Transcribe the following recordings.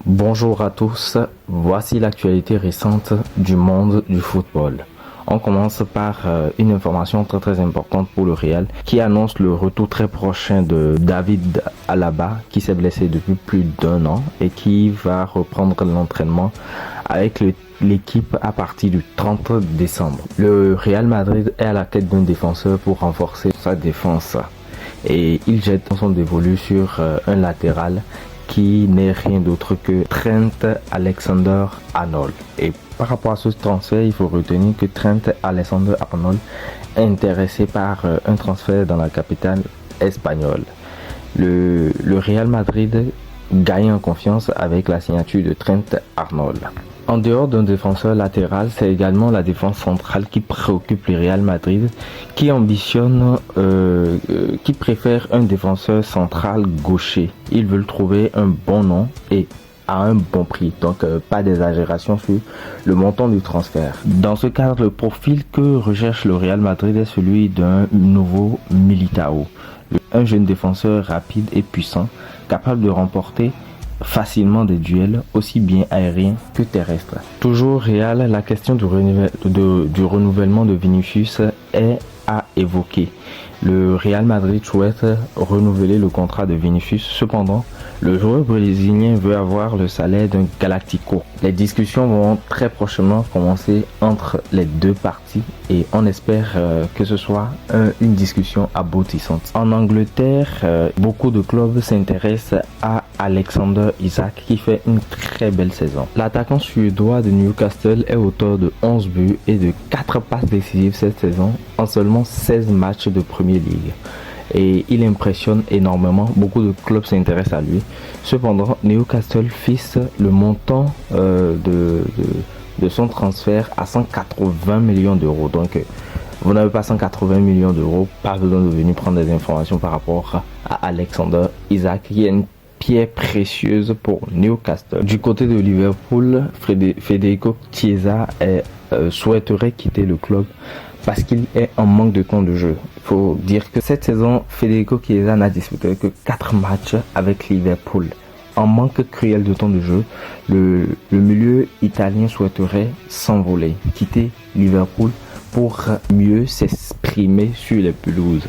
Bonjour à tous, voici l'actualité récente du monde du football. On commence par une information très importante pour le Real qui annonce le retour très prochain de David Alaba qui s'est blessé depuis plus d'1 an et qui va reprendre l'entraînement avec l'équipe à partir du 30 décembre. Le Real Madrid est à la quête d'un défenseur pour renforcer sa défense et il jette son dévolu sur un latéral qui n'est rien d'autre que Trent Alexander-Arnold. Et par rapport à ce transfert, il faut retenir que Trent Alexander-Arnold est intéressé par un transfert dans la capitale espagnole. Le Real Madrid gagne en confiance avec la signature de Trent Arnold. En dehors d'un défenseur latéral, c'est également la défense centrale qui préoccupe le Real Madrid, qui ambitionne, qui préfère un défenseur central gaucher. Ils veulent trouver un bon nom et à un bon prix, donc pas d'exagération sur le montant du transfert. Dans ce cadre, le profil que recherche le Real Madrid est celui d'un nouveau Militao, un jeune défenseur rapide et puissant, capable de remporter facilement des duels aussi bien aériens que terrestres. Toujours Real, la question du renouvellement de Vinicius est à évoquer. Le Real Madrid souhaite renouveler le contrat de Vinicius. Cependant, le joueur brésilien veut avoir le salaire d'un Galactico. Les discussions vont très prochainement commencer entre les deux parties et on espère que ce soit une discussion aboutissante. En Angleterre, beaucoup de clubs s'intéressent à Alexander Isak qui fait une très belle saison. L'attaquant suédois de Newcastle est auteur de 11 buts et de 4 passes décisives cette saison en seulement 16 matchs de Premier League. Et il impressionne énormément, beaucoup de clubs s'intéressent à lui. Cependant, Newcastle fixe le montant de son transfert à 180 millions d'euros. Donc, vous n'avez pas 180 millions d'euros, pas besoin de venir prendre des informations par rapport à Alexander Isak, qui est une pierre précieuse pour Newcastle. Du côté de Liverpool, Federico Chiesa souhaiterait quitter le club parce qu'il est en manque de temps de jeu. Il faut dire que cette saison, Federico Chiesa n'a disputé que 4 matchs avec Liverpool. En manque cruel de temps de jeu, le milieu italien souhaiterait s'envoler, quitter Liverpool pour mieux s'exprimer sur les pelouses.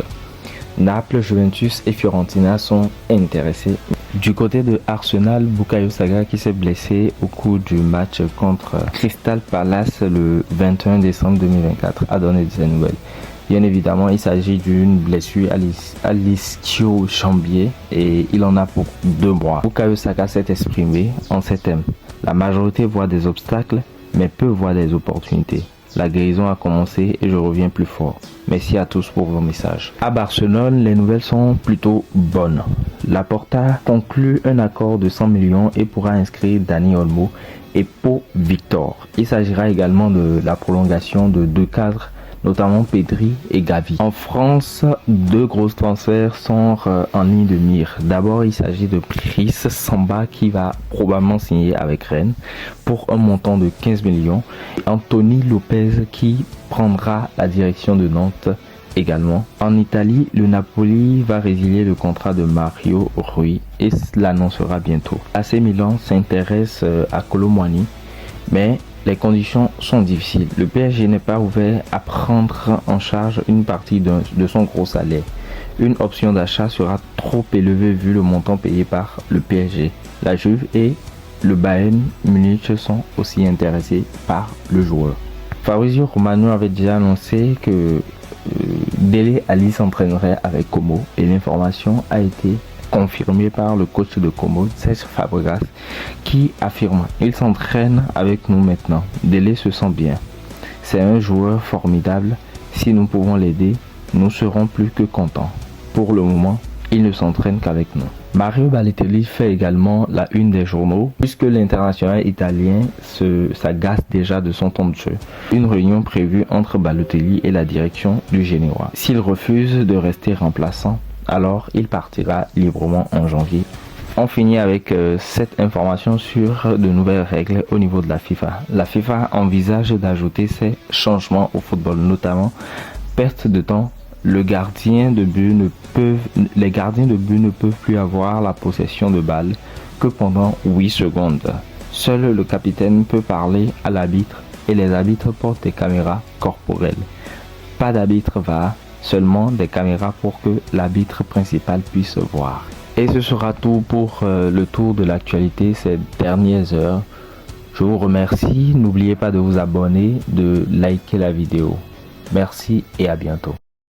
Naples, Juventus et Fiorentina sont intéressés. Du côté de Arsenal, Bukayo Saka qui s'est blessé au cours du match contre Crystal Palace le 21 décembre 2024 a donné des nouvelles. Bien évidemment, il s'agit d'une blessure à l'ischio-jambier et il en a pour 2 mois. Bukayo Saka s'est exprimé en ces thèmes. La majorité voit des obstacles, mais peu voit des opportunités. La guérison a commencé et je reviens plus fort. Merci à tous pour vos messages. À Barcelone, les nouvelles sont plutôt bonnes. Laporta conclut un accord de 100 millions et pourra inscrire Dani Olmo et Pau Victor. Il s'agira également de la prolongation de 2 cadres, notamment Pedri et Gavi. En France, 2 gros transferts sont en ligne de mire. D'abord, il s'agit de Brice Samba qui va probablement signer avec Rennes pour un montant de 15 millions. Anthony Lopez qui prendra la direction de Nantes également. En Italie, le Napoli va résilier le contrat de Mario Rui et l'annoncera bientôt. AC Milan s'intéresse à Kolo Muani, mais les conditions sont difficiles. Le PSG n'est pas ouvert à prendre en charge une partie de son gros salaire. Une option d'achat sera trop élevée vu le montant payé par le PSG. La Juve et le Bayern Munich sont aussi intéressés par le joueur. Fabrizio Romano avait déjà annoncé que Dele Alli s'entraînerait avec Como et l'information a été confirmé par le coach de Como, Cesc Fabregas, qui affirme « Il s'entraîne avec nous maintenant. Dele se sent bien. C'est un joueur formidable. Si nous pouvons l'aider, nous serons plus que contents. Pour le moment, il ne s'entraîne qu'avec nous. » Mario Balotelli fait également la une des journaux puisque l'international italien s'agace déjà de son temps de jeu. Une réunion prévue entre Balotelli et la direction du Génois. S'il refuse de rester remplaçant, alors il partira librement en janvier. On finit avec cette information sur de nouvelles règles au niveau de la FIFA. La FIFA envisage d'ajouter ces changements au football, notamment perte de temps. Les gardiens de but ne peuvent plus avoir la possession de balle que pendant 8 secondes. Seul le capitaine peut parler à l'arbitre et les arbitres portent des caméras corporelles. Pas d'arbitre VAR, seulement des caméras pour que l'arbitre principal puisse voir. Et ce sera tout pour le tour de l'actualité ces dernières heures. Je vous remercie, n'oubliez pas de vous abonner, de liker la vidéo. Merci et à bientôt.